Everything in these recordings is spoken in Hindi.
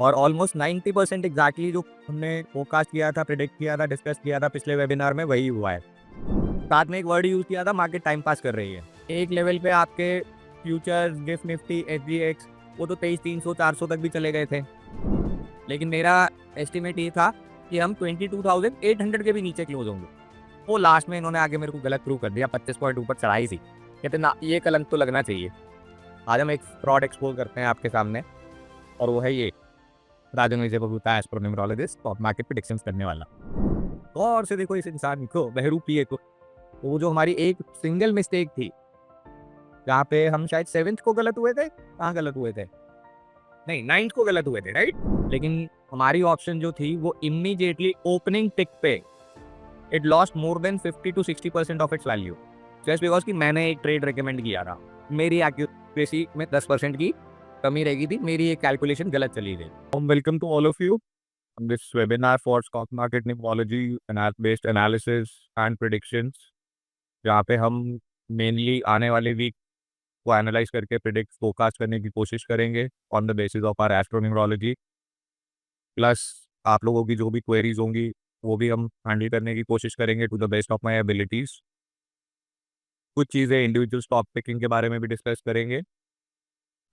और ऑलमोस्ट 90% एग्जैक्टली जो हमने फोरकास्ट किया था, प्रिडिक्ट किया था, डिस्कस किया था पिछले वेबिनार में, वही हुआ है। साथ में एक वर्ड यूज किया था, मार्केट टाइम पास कर रही है। एक लेवल पे आपके फ्यूचर्स, गिफ्ट निफ्टी, एसजीएक्स, वो तो 2300 400 तक भी चले गए थे, लेकिन मेरा एस्टिमेट ये था कि हम 22,800 के भी नीचे क्लोज होंगे। वो लास्ट में इन्होंने आगे मेरे को गलत प्रूव कर दिया, 25 पॉइंट ऊपर चढ़ाई थी। कहते ना, ये कलंक तो लगना चाहिए। आज हम एक फ्रॉड एक्सपोज करते हैं आपके सामने, और वो है ये Rajan Vijay Babuta, astro numerologist, stock market predictions करने वाला। गौर से देखो इस इंसान को, बहरूपिए को। वो जो हमारी एक सिंगल मिस्टेक थी, जहाँ पे हम शायद 7th को गलत हुए थे, कहाँ गलत हुए थे, नहीं 9th को गलत हुए थे, राइट। लेकिन हमारी ऑप्शन जो थी वो इमीडिएटली ओपनिंग टिक पे it lost more than 50 to 60% of its value, just because कि मैंने एक ट्रेड रिकमेंड किया था। मेरी एक्यूरेसी में 10% की कमी रह गई थी, मेरी एक कैलकुलेशन गलत चली गई। Welcome to all of you on this webinar for stock market numerology based analysis and predictions, जहाँ पे हम मेनली आने वाले वीक को एनालाइज करके प्रिडिक्ट फोरकास्ट करने की कोशिश करेंगे on the basis of our astro numerology. Plus आप लोगों की जो भी क्वेरीज होंगी वो भी हम हैंडल करने की कोशिश करेंगे to the best of my abilities. कुछ चीज़ें इंडिविजुअल स्टॉक पिकिंग के बारे में भी डिस्कस करेंगे,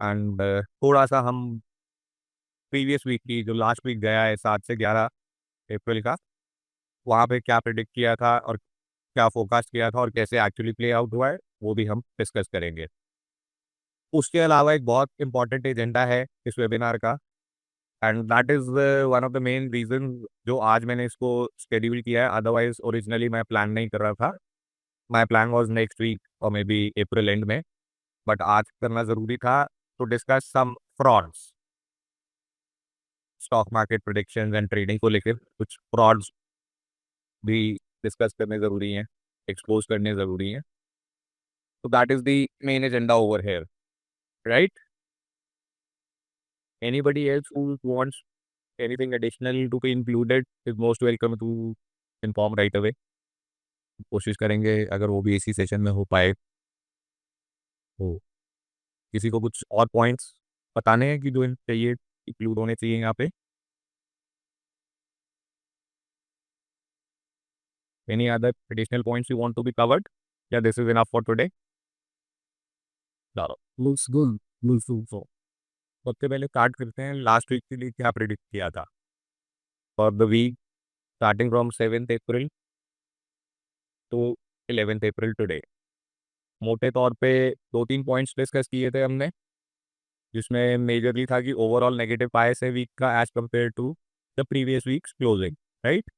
एंड थोड़ा सा हम प्रीवियस वीक की जो लास्ट वीक गया है 7 से 11 अप्रैल का, वहाँ पे क्या प्रिडिक्ट किया था और क्या फोरकास्ट किया था और कैसे एक्चुअली प्ले आउट हुआ है, वो भी हम डिस्कस करेंगे। उसके अलावा एक बहुत इंपॉर्टेंट एजेंडा है इस वेबिनार का, and that is one of the main reason जो आज मैंने इसको शेड्यूल किया है। अदरवाइज ओरिजिनली मैं प्लान नहीं कर रहा था, my plan was next week और मे बी अप्रैल एंड में, बट आज करना ज़रूरी था to discuss some frauds. Stock market predictions and trading को लेकर कुछ फ्रॉड्स भी डिस्कस करने ज़रूरी हैं, एक्सपोज करने ज़रूरी हैं। तो that is the main agenda over here, right. Anybody else who wants anything additional to be included is most welcome to inform right away. कोशिश करेंगे अगर वो भी इसी सेशन में हो पाए तो। किसी को कुछ और पॉइंट्स बताने हैं कि जो चाहिए इंक्लूड होने चाहिए यहाँ पे? Any other additional points you want to be covered? Yeah, this is enough for today. चलो, looks good. Looks good. सबसे पहले स्टार्ट करते हैं लास्ट वीक के लिए क्या प्रिडिक्ट किया था for the week starting from 7th April to 11th April today. मोटे तौर पे 2-3 पॉइंट्स डिस्कस किए थे हमने, जिसमें मेजरली था कि ओवरऑल नेगेटिव बायस है वीक का as compare to the previous weeks closing, right.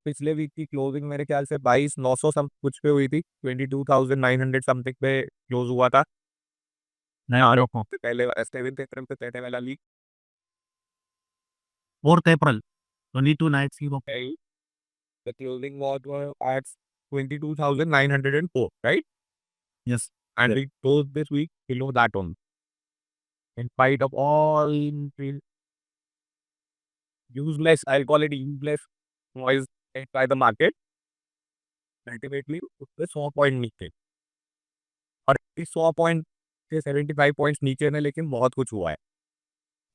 पिछले वीक की क्लोजिंग मेरे ख्याल से 22,900 सम कुछ पे हुई थी, 22,900 समथिंग पे क्लोज हुआ था। नहीं आ रहा हूँ। पहले 7th अप्रैल पे पहले वाला वीक 4th April 22 nights की वो the closing was at 22,904, right? yes And we closed this week below that one. In spite of all useless, I'll call it useless noise made by the market, ultimately उसके 100 पॉइंट नीचे, और इस 100 पॉइंट से 75 पॉइंट्स नीचे ने, लेकिन बहुत कुछ हुआ है।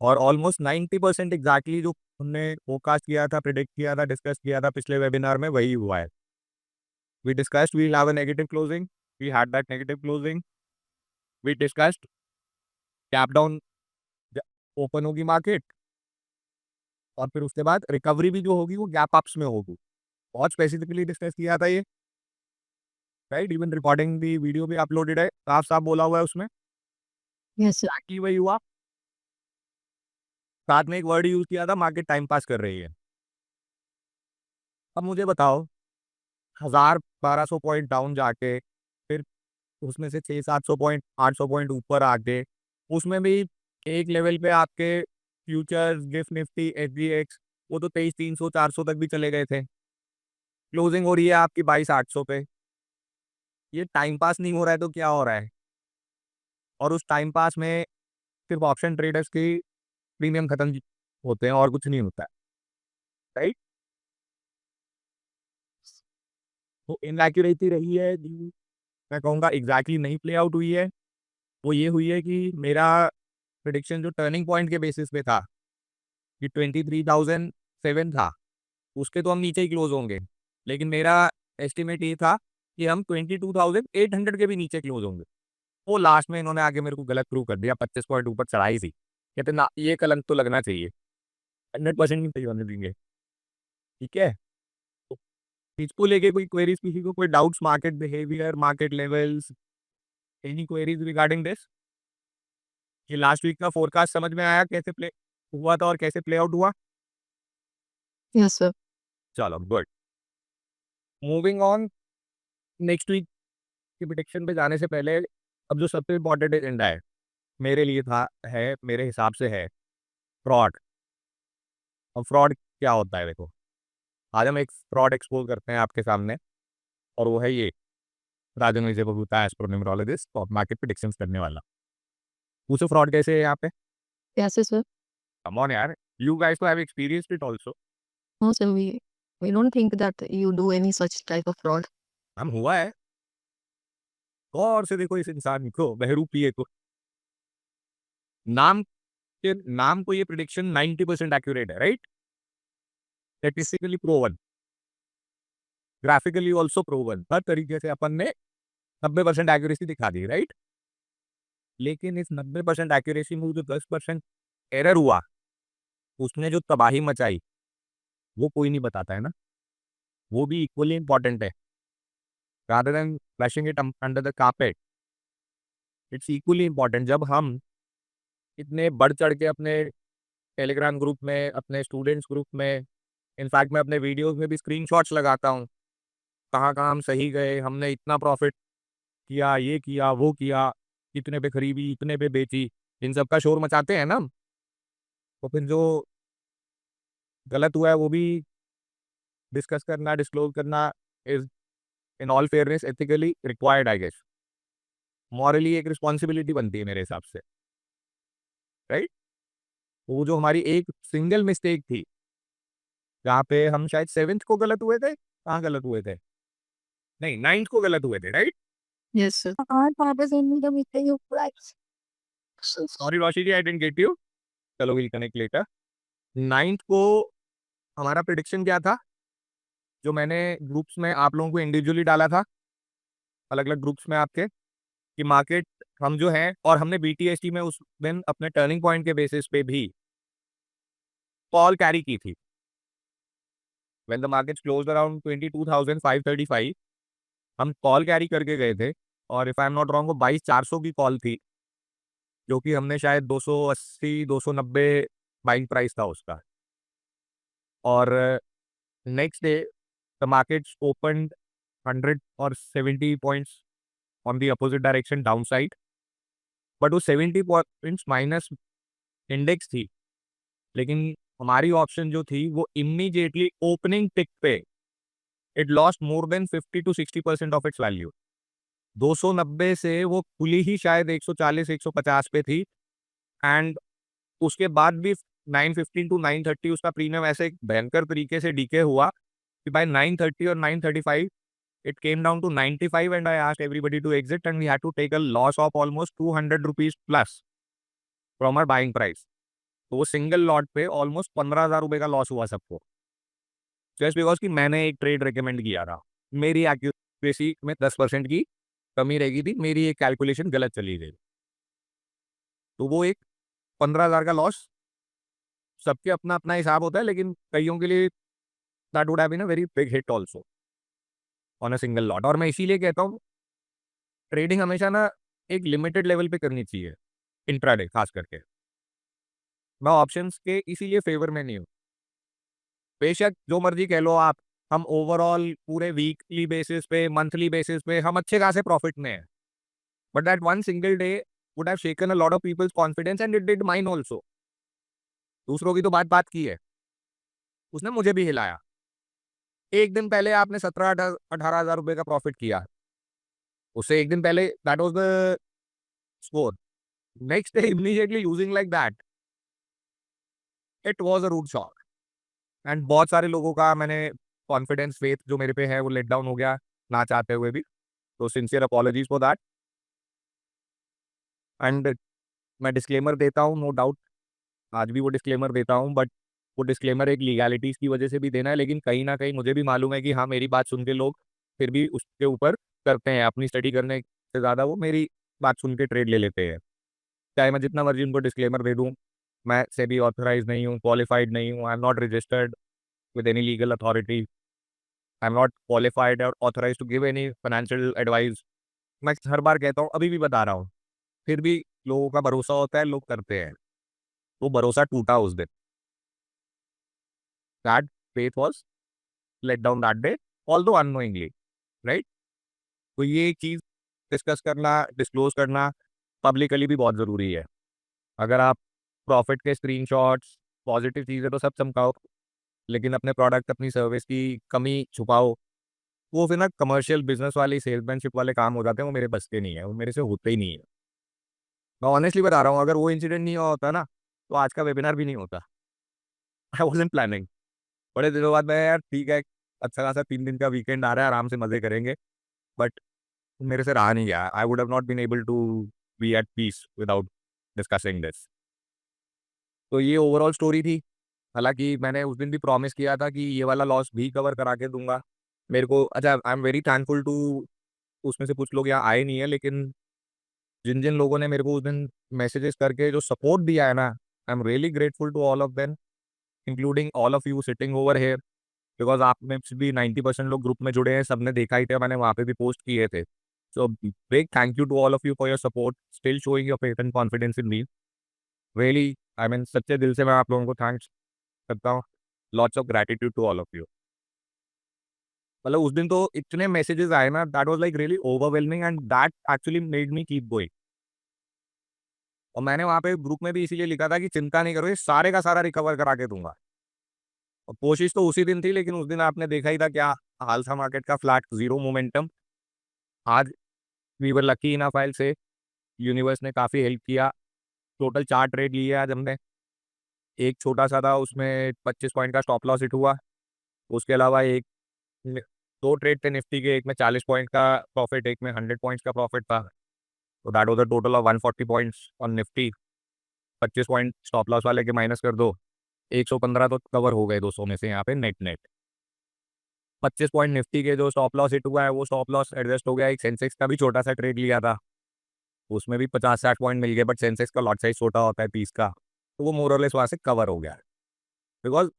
और ऑलमोस्ट 90% एग्जैक्टली जो हमने फोरकास्ट किया था, प्रिडिक्ट किया था, डिस्कस किया था पिछले वेबिनार में, वही हुआ है। We discussed we'll have a negative closing. We had that negative closing. We discussed gap down open होगी मार्केट, और फिर उसके बाद रिकवरी भी जो होगी वो गैप अप्स में होगी। बहुत स्पेसिफिकली डिस्कस किया था ये, राइट। इवन रिकॉर्डिंग भी, वीडियो भी अपलोडेड है, साफ साफ बोला हुआ है उसमें। yes कि वही हुआ। साथ में एक वर्ड यूज किया था, मार्केट टाइम पास कर रही है। अब मुझे बताओ, 1,000-1,200 पॉइंट डाउन जाके फिर उसमें से 600-700 पॉइंट, 800 पॉइंट ऊपर आके, उसमें भी एक लेवल पे आपके फ्यूचर्स, गिफ्ट निफ्टी, एसजीएक्स, वो तो 23,300 400 तक भी चले गए थे। क्लोजिंग हो रही है आपकी 22,800 पे। ये टाइम पास नहीं हो रहा है तो क्या हो रहा है? और उस टाइम पास में सिर्फ ऑप्शन ट्रेडर्स की प्रीमियम खत्म होते हैं और कुछ नहीं होता है, राइट। तो इनएक्यूरेसी रही है मैं कहूँगा एग्जैक्टली नहीं प्ले आउट हुई है। वो ये हुई है कि मेरा प्रिडिक्शन जो टर्निंग पॉइंट के बेसिस पे था कि 23,007 था, उसके तो हम नीचे ही क्लोज होंगे, लेकिन मेरा एस्टिमेट ये था कि हम 22,800 के भी नीचे क्लोज होंगे। वो लास्ट में इन्होंने आगे मेरे को गलत प्रूव कर दिया, 25 पॉइंट ऊपर चढ़ाई थी। कहते ना, ये कलंक तो लगना चाहिए, 100% नहीं सही होने देंगे। ठीक है, तो इसको लेके कोई क्वेरीज, किसी को कोई doubts, market behaviour, market levels, any queries regarding this? ये लास्ट वीक का फोरकास्ट समझ में आया कैसे प्ले हुआ था और कैसे प्ले आउट हुआ? Yes, sir. चलो good. Moving on, next week की प्रिडिक्शन पे जाने से पहले अब जो सबसे इम्पोर्टेंट एजेंडा है मेरे लिए था, है मेरे हिसाब से, है फ्रॉड। अब फ्रॉड क्या होता है देखो, आज हम एक फ्रॉड एक्सपोज करते हैं आपके सामने, और वो है ये Rajan Vijay Babuta astro numerologist stock market predictions करने वाला। पूछो फ्रॉड कैसे है यहाँ पे? Yes, sir. कम ऑन यार, यू गाइस तो have experienced it also. No, sir. We don't think that you do any such type of fraud. हम हुआ है, गौर से देखो इस इंसान को, बहरूपिए को। नाम के नाम को ये प्रिडिक्शन 90% एक्यूरेट है, right? Statistically proven, graphically also proven, हर तरीके से अपन ने 90% एक्यूरेसी दिखा दी, राइट? लेकिन इस 90% एक्यूरेसी में जो 10% एरर हुआ, उसने जो तबाही मचाई, वो कोई नहीं बताता है ना, वो भी इक्वली इंपॉर्टेंट है। rather than flashing it under the carpet, it's equally important। जब हम इतने बढ़ चढ़ के अपने टेलीग्राम ग्रुप में, अपने स्टूडेंट्स ग्रुप में, इनफैक्ट मैं अपने वीडियोस में भी स्क्रीनशॉट्स लगाता हूँ, कहाँ कहाँ हम सही गए, हमने इतना प्रॉफिट किया, ये किया, वो किया, इतने पे खरीदी, इतने पे बेची, इन सब का शोर मचाते हैं ना। तो फिर जो गलत हुआ है वो भी डिस्कस करना, डिस्क्लोज करना is in all fairness ethically required, I guess. Morally एक रिस्पॉन्सिबिलिटी बनती है मेरे हिसाब से, राइट? वो जो हमारी एक सिंगल मिस्टेक थी, जहाँ पे हम शायद 7th को गलत हुए थे, कहाँ गलत हुए थे, नहीं 9th को गलत हुए थे, right? Yes, sir. Our papa sent me the mistake you price. Sorry Roshi ji, I didn't get you. चलो विल कनेक्ट लेटर। 9th को हमारा प्रिडिक्शन क्या था, जो मैंने ग्रुप्स में आप लोगों को इंडिविजुअली डाला था, अलग अलग ग्रुप्स में आपके, कि मार्केट हम जो है, और हमने बीटीएसटी में उस दिन अपने टर्निंग पॉइंट के बेसिस पे भी कॉल कैरी की थी। When the market closed around 22,535, हम कॉल कैरी करके गए थे, और if I am not wrong वो 22,400 की कॉल थी, जो कि हमने शायद 280 290 बाइंग प्राइस था उसका। और next day the market open 100 और 70 points on the opposite direction down side, but वो 70 पॉइंट्स माइनस इंडेक्स थी, लेकिन हमारी ऑप्शन जो थी वो इमीडिएटली ओपनिंग टिक पे it lost more than 50 to 60% of its value. 290 से वो खुली ही शायद 140 150 पे थी, एंड उसके बाद भी 915 to 930 उसका प्रीमियम ऐसे एक भयंकर तरीके से डीके हुआ कि बाय 930 और 935 it came down to 95, and I asked everybody to exit, and we had to take a loss of almost 200 rupees plus from our buying price। तो वो सिंगल लॉट पे ऑलमोस्ट 15,000 रुपए का लॉस हुआ सबको, जस्ट बिकॉज कि मैंने एक ट्रेड रिकमेंड किया था। मेरी एक्यूरेसी में 10% की कमी रह गई थी, मेरी एक कैलकुलेशन गलत चली गई, तो वो एक 15,000 का लॉस। सबके अपना अपना हिसाब होता है, लेकिन कईयों के लिए that would have been a very big hit also on a single lot. और मैं इसीलिए कहता हूँ ट्रेडिंग हमेशा ना एक लिमिटेड लेवल पे करनी चाहिए, इंट्राडे खास करके। मैं ऑप्शंस के इसीलिए फेवर में नहीं हूँ, बेशक जो मर्जी कह लो आप, हम ओवरऑल पूरे वीकली बेसिस पे, मंथली बेसिस पे हम अच्छे खासे प्रॉफिट में हैं, but that one single day would have shaken a lot of people's confidence, and it did mine also. दूसरों की तो बात की है, उसने मुझे भी हिलाया। एक दिन पहले आपने 17-18 हज़ार रुपए का प्रॉफिट किया, उससे एक दिन पहले that was the score, next day immediately using like that, it was a rude shock. And बहुत सारे लोगों का मैंने कॉन्फिडेंस, फेथ जो मेरे पे है वो लेट डाउन हो गया, ना चाहते हुए भी, तो sincere apologies for that. And मैं डिस्क्लेमर देता हूँ, नो डाउट, आज भी वो डिस्क्लेमर देता हूँ, बट वो डिस्क्लेमर एक लीगैलिटीज़ की वजह से भी देना है, लेकिन कहीं न कहीं मुझे भी मालूम है कि हाँ, मेरी बात सुन के लोग फिर भी उसके ऊपर करते हैं। अपनी स्टडी करने से ज़्यादा वो मेरी बात सुन के ट्रेड ले लेते हैं। चाहे मैं जितना मर्ज़ी उनको डिस्क्लेमर दे दूँ, मैं सेबी ऑथराइज़्ड नहीं हूँ, क्वालिफाइड नहीं हूँ, I am not registered with any legal authority, I am not qualified और authorised to give any financial advice. मैं हर बार कहता हूँ, अभी भी बता रहा हूँ, फिर भी लोगों का भरोसा होता है, लोग करते हैं। वो भरोसा टूटा उस दिन। That faith was let down that day, although unknowingly, right? तो ये चीज़ डिस्कस करना, डिस्क्लोज़ करना पब्लिकली भी बहुत ज़रूरी है। अगर आप प्रॉफ़िट के स्क्रीनशॉट्स, पॉज़िटिव चीज़ें तो सब चमकाओ, लेकिन अपने प्रोडक्ट, अपनी सर्विस की कमी छुपाओ, वो फिर ना कमर्शियल बिज़नेस वाली सेल्समैनशिप वाले काम हो जाते हैं, वो मेरे बस के नहीं है, वो मेरे से होते ही नहीं है। मैं ऑनेस्टली बता रहा हूँ, अगर वो इंसिडेंट नहीं हुआ होता ना, तो आज का वेबिनार भी नहीं होता। I wasn't planning. बड़े दिनों बाद मैं यार ठीक है, अच्छा खासा 3 दिन का वीकेंड आ रहा है, आराम से मज़े करेंगे, बट मेरे से रहा नहीं गया। I would have not been able to be at peace without discussing this. तो ये ओवरऑल स्टोरी थी। हालाँकि मैंने उस दिन भी प्रॉमिस किया था कि ये वाला लॉस भी कवर करा के दूँगा। मेरे को अच्छा, I am very thankful to, उसमें से कुछ लोग यहाँ आए नहीं है, लेकिन जिन-जिन लोगों ने मेरे को उस दिन मैसेजेस करके जो सपोर्ट दिया है ना, I am really grateful to all of them, including all of you sitting over here, because आप में से भी 90% लोग ग्रुप में जुड़े हैं, सबने देखा ही था, मैंने वहाँ पे भी पोस्ट किए थे। So big thank you to all of you for your support, still showing your faith and confidence in me. Really I mean सच्चे दिल से मैं आप लोगों को थैंक्स करता हूँ। Lots of gratitude to all of you. मतलब उस दिन तो इतने मैसेजेस आए ना, that was like really overwhelming and that actually made me keep going. और मैंने वहाँ पे ग्रुप में भी इसीलिए लिखा था कि चिंता नहीं करो, ये सारे का सारा रिकवर करा के दूँगा। और कोशिश तो उसी दिन थी, लेकिन उस दिन आपने देखा ही था क्या हाल था मार्केट का, फ्लैट ज़ीरो मोमेंटम। आज we were lucky enough, I will say, universe ने काफ़ी हेल्प किया। टोटल 4 ट्रेड लिए आज हमने। एक छोटा-सा था, उसमें 25 पॉइंट का स्टॉप लॉस हिट हुआ। उसके अलावा एक न 2 ट्रेड थे निफ्टी के, एक में 40 पॉइंट का प्रॉफिट, एक में 100 पॉइंट्स का प्रॉफिट था। तो that was a total of 140 points on Nifty. 25 point stop loss वाले के माइनस कर दो, 115 तो कवर हो गए 200 में से यहाँ पे नेट-नेट। 25 पॉइंट निफ्टी के जो स्टॉप लॉस हिट हुआ है, वो स्टॉप लॉस एडजस्ट हो गया। एक सेंसेक्स का भी छोटा-सा ट्रेड लिया था, उसमें भी 50-60 पॉइंट मिल गए, बट सेंसेक्स का लॉट साइज़ छोटा होता है 30 का, तो वो मोर और लेस वहाँ से कवर हो गया। बिकॉज़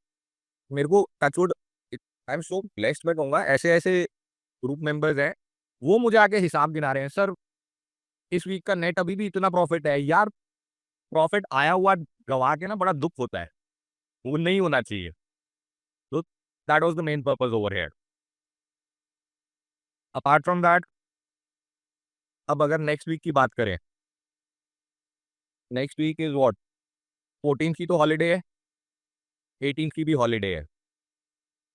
मेरे को touch wood, I am so blessed, मैं कहूँगा ऐसे-ऐसे ग्रुप मेंबर्स हैं, वो मुझे आके हिसाब गिना रहे हैं, "सर, इस वीक का नेट अभी भी इतना प्रॉफिट है।" यार, प्रॉफिट आया हुआ गँवा के ना बड़ा दुःख होता है, वो नहीं होना चाहिए। तो that was the main purpose over here. Apart from that, अब अगर नेक्स्ट वीक की बात करें, next week is what? 14th की तो हॉलिडे है, 18th की भी हॉलिडे है।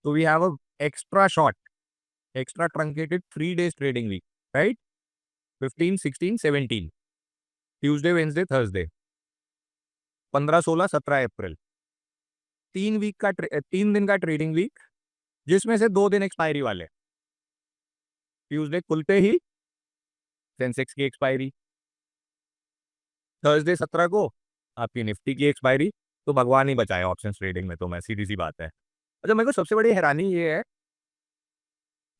तो we have a extra short, extra truncated 3 days trading week, right? 15, 16, 17, Tuesday, Wednesday, Thursday, 15, 16, 17 April. 3 दिन का ट्रेडिंग वीक, जिसमें से 2 दिन एक्सपायरी वाले। ट्यूसडे खुलते ही सेंसेक्स की एक्सपायरी, थर्सडे 17 को आपकी निफ्टी की एक्सपायरी, तो भगवान ही बचाए ऑप्शंस ट्रेडिंग में, तो मैं सीधी-सी बात है। अच्छा, मेरे को सबसे बड़ी हैरानी ये है,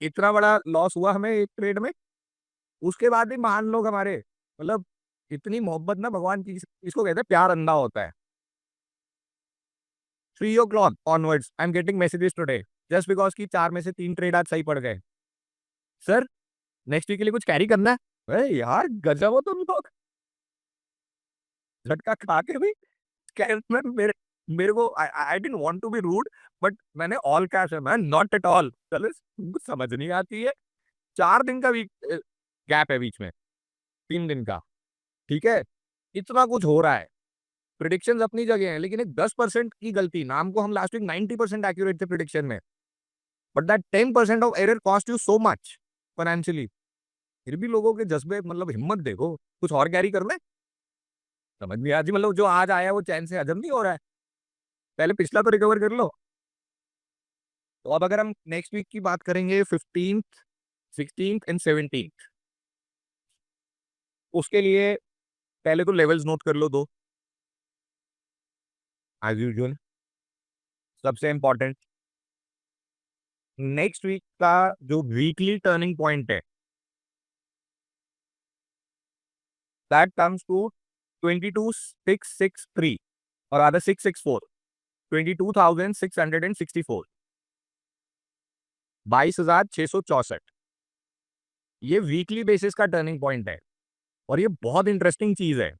इतना बड़ा लॉस हुआ हमें एक ट्रेड में, उसके बाद भी महान लोग हमारे, मतलब इतनी मोहब्बत ना भगवान की, इसको कहते हैं प्यार अंधा होता है। 3 onwards I am getting messages today, just because कि 4 में से 3 ट्रेड आज सही पड़ गए। सर, नेक्स्ट वीक के लिए कुछ कैरी करना है? अरे यार, गज़ब हो तुम लोग! झटका खा के भी कैश में मेरे मेरे को, I didn't want to be rude, but मैंने ऑल कैश है मैन, नॉट एट ऑल। चलो, तुमको समझ नहीं आती है। 4 दिन का गैप है बीच में, 3 दिन का, ठीक है? इतना कुछ हो रहा है। प्रेडिक्शंस अपनी जगह हैं, लेकिन एक 10% की गलती, नाम को हम लास्ट वीक 90% एक्यूरेट थे प्रेडिक्शन में, but that 10% of error cost you so much financially. फिर भी लोगों के जज़्बे, मतलब हिम्मत देखो, कुछ और कैरी कर लें? समझ नहीं आती, मतलब जो आज आया है वो चैन से हज़म नहीं हो रहा है। पहले पिछला तो रिकवर कर लो। तो अब अगर हम नेक्स्ट वीक की बात करेंगे, 15th, 16th एंड 17th, उसके लिए पहले तो लेवल्स नोट कर लो दो, एज यूजुअल सबसे इंपॉर्टेंट। नेक्स्ट वीक का जो वीकली टर्निंग पॉइंट है, दैट कम्स टू 22,663 और आधा 664, 22,664, 22,664। ये वीकली बेसिस का टर्निंग पॉइंट है और ये बहुत इंटरेस्टिंग चीज है।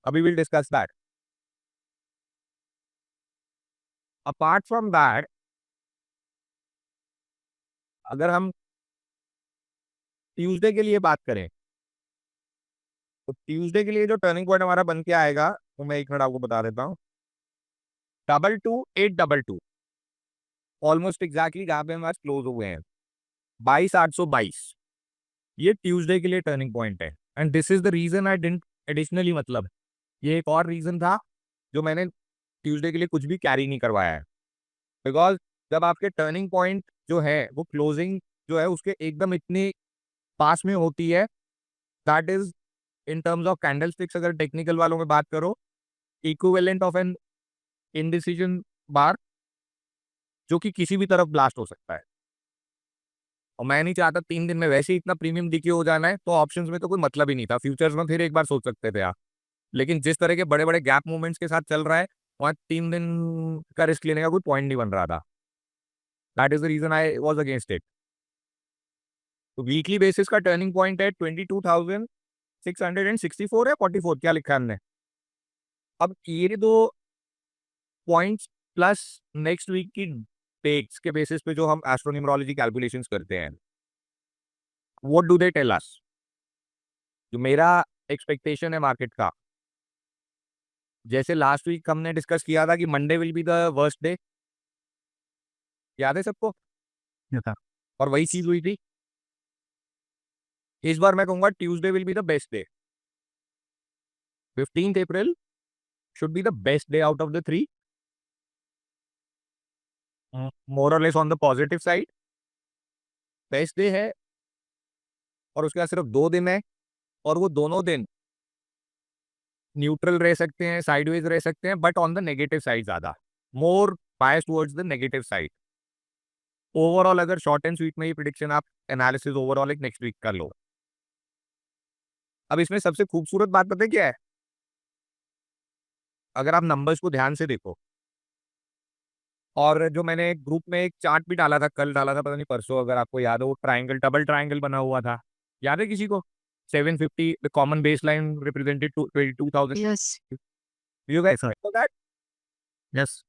अभी will discuss that. Apart from that, अगर हम ट्यूसडे के लिए बात करें, तो ट्यूसडे के लिए जो टर्निंग पॉइंट हमारा बन के आएगा, वो मैं एक मिनट आपको बता देता हूँ। 22,822, ऑलमोस्ट एग्जैक्टली जहां पे हम आज क्लोज हुए हैं, 22,822। ये ट्यूसडे के लिए टर्निंग पॉइंट है and this is the reason I didn't additionally, मतलब ये एक और रीजन था जो मैंने ट्यूसडे के लिए कुछ भी कैरी नहीं करवाया है। बिकॉज जब आपके टर्निंग पॉइंट जो है वो क्लोजिंग जो है उसके एकदम इतनी पास में होती है, that is in terms of candlesticks, अगर टेक्निकल वालों में बात करो, इक्विवेलेंट ऑफ एन इंडिसीजन बार, जो कि किसी भी तरफ ब्लास्ट हो सकता है। और मैं नहीं चाहता 3 दिन में वैसे ही इतना प्रीमियम डिके हो जाना है, तो ऑप्शंस में तो कोई मतलब ही नहीं था। फ्यूचर्स में फिर एक बार सोच सकते थे आप, लेकिन जिस तरह के बड़े बड़े गैप मूवमेंट्स के साथ चल रहा है, वहाँ 3 दिन का रिस्क लेने का कोई पॉइंट नहीं बन रहा था। That is the reason I was against it. तो वीकली बेसिस का टर्निंग पॉइंट है 22,664 है, 44 क्या लिखा है हमने। अब ये दो पॉइंट्स प्लस नेक्स्ट वीक की डेट्स के बेसिस पे जो हम एस्ट्रोन्यूमरोलॉजी कैलकुलेशंस करते हैं, what do they tell us? जो मेरा एक्सपेक्टेशन है मार्केट का, जैसे लास्ट वीक हमने डिस्कस किया था कि Monday will be the worst day, याद है सबको? था और वही चीज हुई थी। इस बार मैं कहूंगा Tuesday will be the best day. 15th April should be the best day out of the 3, more or less on the positive side, best day है। और उसके बाद सिर्फ 2 दिन है और वो दोनों दिन न्यूट्रल रह सकते हैं, साइडवेज रह सकते हैं, but on the negative side ज्यादा, more bias towards the negative side. Overall अगर शॉर्ट एंड स्वीट में ही प्रिडिक्शन आप एनालिसिस ओवरऑल एक नेक्स्ट वीक कर लो। अब इसमें सबसे खूबसूरत बात पता है क्या है? अगर आप नंबर्स को ध्यान से देखो, और जो मैंने ग्रुप में एक चार्ट भी डाला था, कल डाला था, पता नहीं परसों, अगर आपको याद हो, वो ट्राइंगल, डबल ट्राइंगल बना हुआ था, याद है किसी को? 750 the common base line represented to 22,000। Yes. You guys know that? Yes.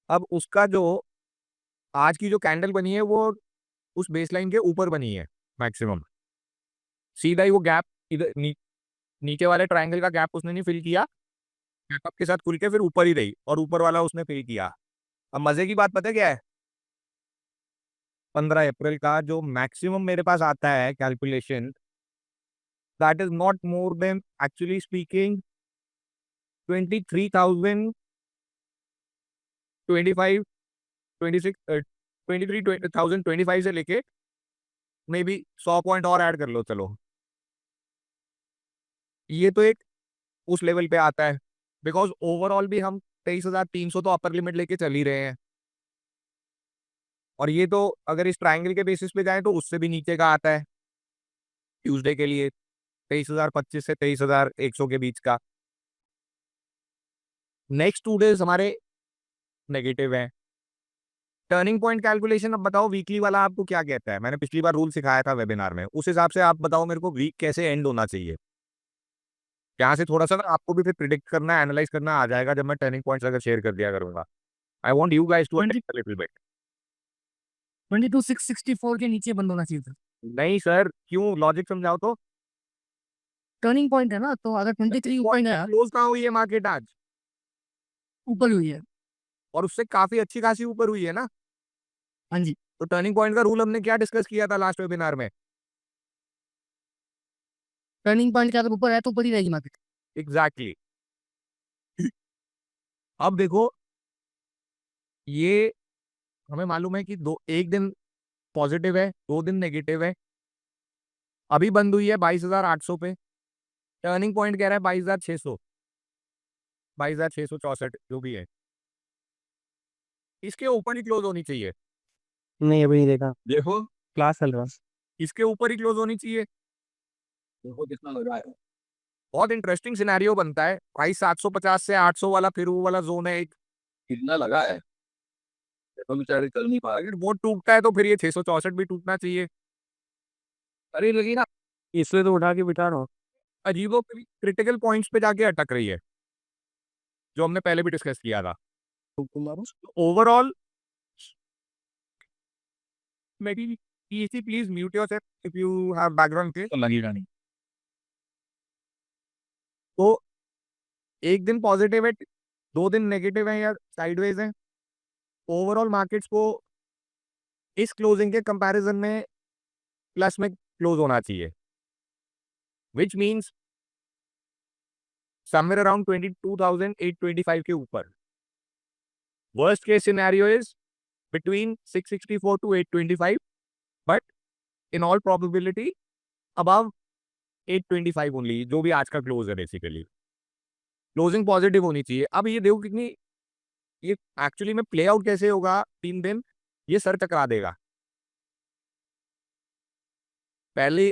अब उसका जो आज की जो कैंडल बनी है वो उस बेस लाइन के ऊपर बनी है मैक्सिमम। सीधा ही वो गैप इधर नीचे वाले ट्राइंगल का गैप उसने नहीं फिल किया, गैप के साथ खुल के फिर ऊपर ही रही और ऊपर वाला उसने फिल किया। अब मजे की बात पता है क्या है? 15 अप्रैल का जो मैक्सिमम मेरे पास आता है calculation, that is not more than actually speaking 23,000, 25, 26, 23,025 से लेके मे बी 100 पॉइंट और ऐड कर लो चलो। ये तो एक उस लेवल पे आता है, बिकॉज ओवरऑल भी हम 23,300 तो अपर लिमिट लेके चल ही रहे हैं। और ये तो अगर इस ट्राइंगल के बेसिस पे जाए तो उससे भी नीचे का आता है ट्यूसडे के लिए, 23,025 से 23,100 के बीच का। नेक्स्ट 2 डेज हमारे नेगेटिव है। टर्निंग पॉइंट कैलकुलेशन अब बताओ वीकली वाला आपको क्या कहता है? मैंने पिछली बार रूल सिखाया था वेबिनार में, उस हिसाब से आप बताओ मेरे को वीक कैसे एंड होना चाहिए। यहाँ से थोड़ा सा ना आपको भी फिर प्रिडिक्ट करना, एनालाइज करना आ जाएगा जब मैं टर्निंग पॉइंट्स अगर शेयर कर दिया करूंगा। I want you guys to little bit. 22,664 के नीचे बंद होना चाहिए था। नहीं सर, क्यों? लॉजिक समझाओ तो। टर्निंग पॉइंट है ना, तो अगर 23 पॉइंट है, क्लोज कहाँ हुई है मार्केट आज? ऊपर हुई है। और उससे काफी अच्छी खासी ऊपर हुई है ना। हाँ जी। तो टर्निंग पॉइंट का रूल हमने क्या डिस्कस किया था लास्ट वेबिनार में? टर्निंग पॉइंट के अगर ऊपर है तो ऊपर ही रहेगी मार्केट। एग्जैक्टली अब देखो, ये हमें मालूम है कि एक दिन पॉजिटिव है, 2 दिन नेगेटिव है। अभी बंद हुई है 22,800 पे, टर्निंग पॉइंट कह रहा है 22,600, 22,664 जो भी है, इसके ऊपर ही क्लोज होनी चाहिए। नहीं अभी नहीं देखा, देखो क्लास चल रहा। इसके ऊपर ही क्लोज होनी चाहिए। देखो कितना लग रहा है, बहुत इंटरेस्टिंग सिनेरियो बनता है भाई। 750 से 800 वाला फिर वो वाला जोन है एक, कितना लगा है, देखो बेचारे चल नहीं पा रहे। अगर वो टूटता है तो फिर ये 664 भी टूटना चाहिए। अरे लगी ना, इसलिए तो उठा के बिठा रहा हूँ। अजीबो क्रिटिकल पॉइंट्स पे जाके अटक रही है, जो हमने पहले भी डिस्कस किया था। Overall maybe easy, please mute yourself if you have background पे, तो लगेगा नहीं। तो एक दिन पॉजिटिव है, 2 दिन नेगेटिव है या साइडवेज है। ओवरऑल मार्केट्स को इस क्लोजिंग के कंपैरिजन में प्लस में क्लोज होना चाहिए, विच मीन्स समवेयर अराउंड 22,825 के ऊपर। Worst case scenario is between 664 to 825, but in all probability above 825 only, जो भी आज का क्लोज है। बेसिकली क्लोजिंग पॉजिटिव होनी चाहिए। अब ये देखो कितनी, ये एक्चुअली में प्ले आउट कैसे होगा 3 दिन, ये सर टकरा देगा। पहले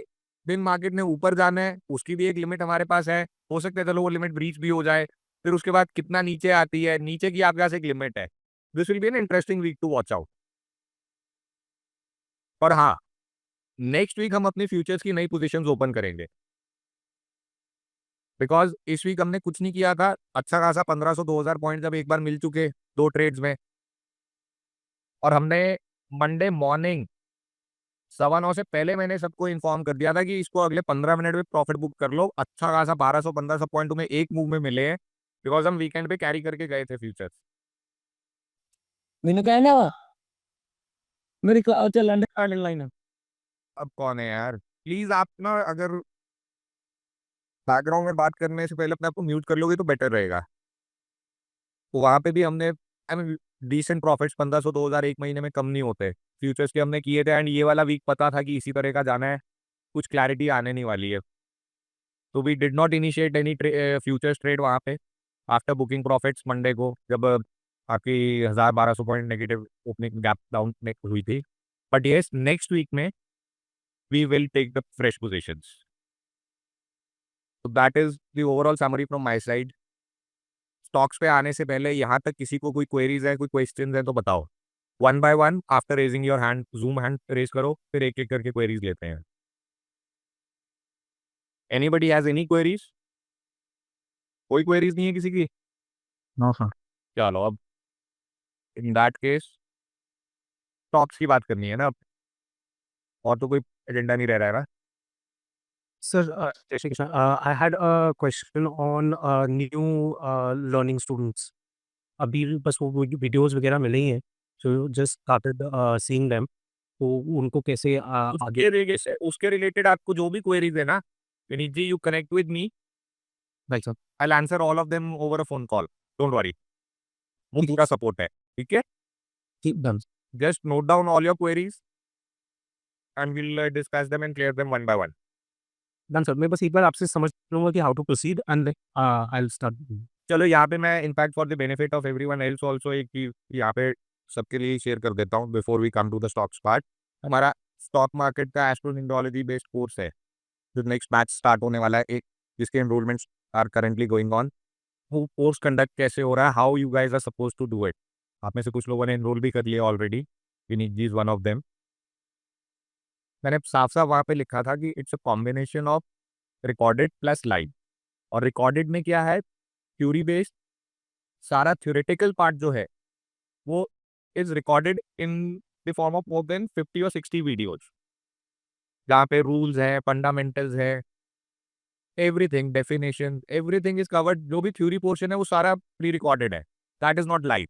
दिन मार्केट ने ऊपर जाना है, उसकी भी एक लिमिट हमारे पास है, हो सकता है चलो वो लिमिट ब्रीच भी हो जाए। फिर उसके बाद कितना नीचे आती है, नीचे की आपके पास एक लिमिट है। This will be an interesting week to watch out. और हाँ, नेक्स्ट वीक हम अपनी फ्यूचर्स की नई पोजीशंस ओपन करेंगे, बिकॉज इस वीक हमने कुछ नहीं किया था। अच्छा खासा 1500-2000 पॉइंट जब एक बार मिल चुके 2 ट्रेड्स में, और हमने मंडे मॉर्निंग 9:15 से पहले मैंने सबको इन्फॉर्म कर दिया था कि इसको अगले 15 मिनट में प्रॉफिट बुक कर लो। अच्छा खासा 1200-1500 पॉइंट तुम्हें एक मूव में मिले हैं, बिकॉज हम वीकेंड पे कैरी करके गए थे फ्यूचर्स। मैंने कहना वा मेरी क्लास चल लाइन है। अब कौन है यार, प्लीज आप ना अगर बैकग्राउंड में बात करने से पहले अपने आप को म्यूट कर लोगे तो बेटर रहेगा। तो वहाँ पे भी हमने आई मीन डिसेंट प्रॉफिट्स, 1500-2000 एक महीने में कम नहीं होते। फ्यूचर्स के हमने किए थे, एंड ये वाला वीक पता था कि इसी तरह का जाना है, कुछ क्लैरिटी आने नहीं वाली है। तो we did not initiate any futures trade वहाँ पे आफ्टर बुकिंग प्रॉफिट्स मंडे को, जब आपकी 1000-1200 point negative opening gap down हुई थी। बट येस, नेक्स्ट वीक में we will take the fresh positions. तो that is the overall summary from my side. Stocks पे आने से पहले यहाँ तक किसी को कोई क्वेरीज है, कोई क्वेश्चंस है तो बताओ। One by one after raising your hand, zoom hand raise करो, फिर एक एक करके क्वेरीज लेते हैं। Anybody has any queries? कोई क्वेरीज नहीं है किसी की? No sir. चलो अब इन दैट केस स्टॉक्स की बात करनी है ना अब, और तो कोई एजेंडा नहीं रह रहा है ना। Sir, Jai Shri Krishna. I had a question on new learning students. अभी बस वो वीडियोस वगैरह मिले ही हैं, so just started seeing them. तो उनको कैसे आगे उसके रिलेटेड आपको जो भी क्वेरीज है ना, Vineet ji, you connect with me, भाई साहब I will answer all of them over a phone call, don't worry. वो पूरा सपोर्ट है, ठीक है। keep done. Just note down all your queries and will discuss them and clear them one by one. Done sir, मैं बस एक बार आपसे समझ लूंगा कि how to proceed and I will start. चलो यहाँ पे मैं in fact for the benefit of everyone else also एक चीज यहाँ पे सबके लिए शेयर कर देता हूँ before we come to the stocks part. हमारा स्टॉक मार्केट का एस्ट्रोनिंडोलॉजी बेस्ड कोर्स है, जो नेक्स्ट बैच स्टार्ट होने वाला है एक, जिसके enrollments are currently going on. वो कोर्स कंडक्ट कैसे हो रहा है, how you guys are suppose to do it. आप में से कुछ लोगों ने एनरोल भी कर लिया already, Vineet ji is one of them. मैंने साफ साफ वहाँ पे लिखा था कि it's a combination of recorded plus live. और रिकॉर्डेड में क्या है, थ्योरी बेस्ड सारा थ्योरेटिकल पार्ट जो है वो is recorded in the form of more than 50 और 60 वीडियोज, जहाँ पे रूल्स है, फंडामेंटल्स है, everything, definition, everything is covered. जो भी थ्योरी पोर्शन है वो सारा प्री रिकॉर्डेड है, that is not live.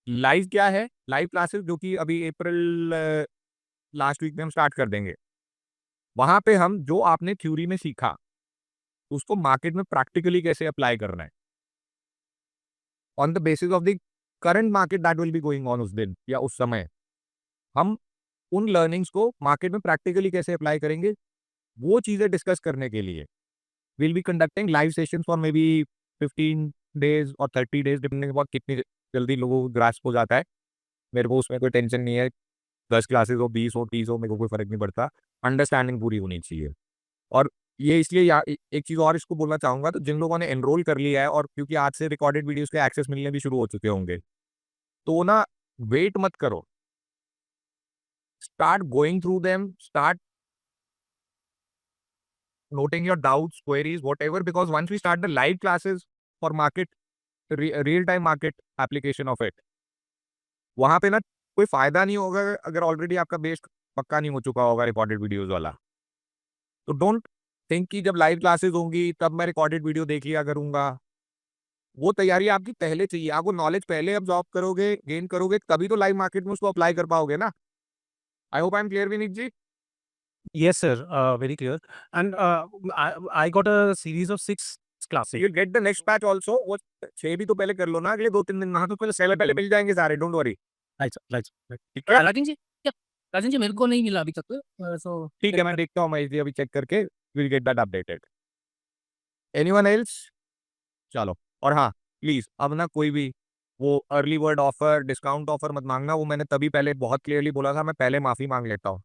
Live क्या है, लाइव क्लासेस जो कि अभी अप्रैल लास्ट वीक में हम स्टार्ट कर देंगे। वहां पे हम जो आपने थ्योरी में सीखा उसको मार्केट में प्रैक्टिकली कैसे अप्लाई करना है, on the basis of the current market that will be going on उस दिन या उस समय, हम उन लर्निंग्स को मार्केट में प्रैक्टिकली कैसे अप्लाई करेंगे, वो चीजें डिस्कस करने के लिए we'll be conducting live sessions for maybe 15 days or 30 days depending upon कितनी जल्दी लोगों को ग्रास्प हो जाता है। मेरे को उसमें कोई टेंशन नहीं है, 10 क्लासेस हो, 20 हो, 30 हो, मेरे को कोई फ़र्क नहीं पड़ता, अंडरस्टैंडिंग पूरी होनी चाहिए। और ये इसलिए एक चीज़ और इसको बोलना चाहूँगा, तो जिन लोगों ने एनरोल कर लिया है और क्योंकि आज से रिकॉर्डेड वीडियोज़ के एक्सेस मिलने भी शुरू हो चुके होंगे, तो ना वेट मत करो। Start going through them, start noting your doubts, queries, whatever, because once we start the live classes for market, real time market application of it, वहाँ पे ना कोई फायदा नहीं होगा अगर ऑलरेडी आपका बेस पक्का नहीं हो चुका होगा रिकॉर्डेड वीडियोस वाला। तो डोंट थिंक कि जब लाइव क्लासेस होंगी तब मैं रिकॉर्डेड वीडियो देख लिया करूंगा। वो तैयारी आपकी पहले चाहिए, आपको नॉलेज पहले अब्सॉर्ब करोगे, गेन करोगे, तभी तो लाइव मार्केट में उसको अप्लाई कर पाओगे ना। I hope I am clear Vineet ji. Yes, sir. Very clear. And I got a series of 6 classes. You get the next batch also. वो 6 भी तो पहले कर लो ना, अगले 2-3 दिन। हाँ, तो पहले 7 पहले मिल जाएंगे सारे, don't worry. Right, sir. Right, sir. Right. ठीक है, राजन जी मेरे को नहीं मिला अभी तक, सो ठीक है, मैं देखता हूँ महेश जी, अभी चेक करके will get that updated. Anyone else? चलो, और हाँ, प्लीज अब ना कोई भी वो early bird offer, discount offer मत मांगना। वो मैंने तभी पहले बहुत क्लियरली बोला था, मैं पहले माफी मांग लेता हूँ।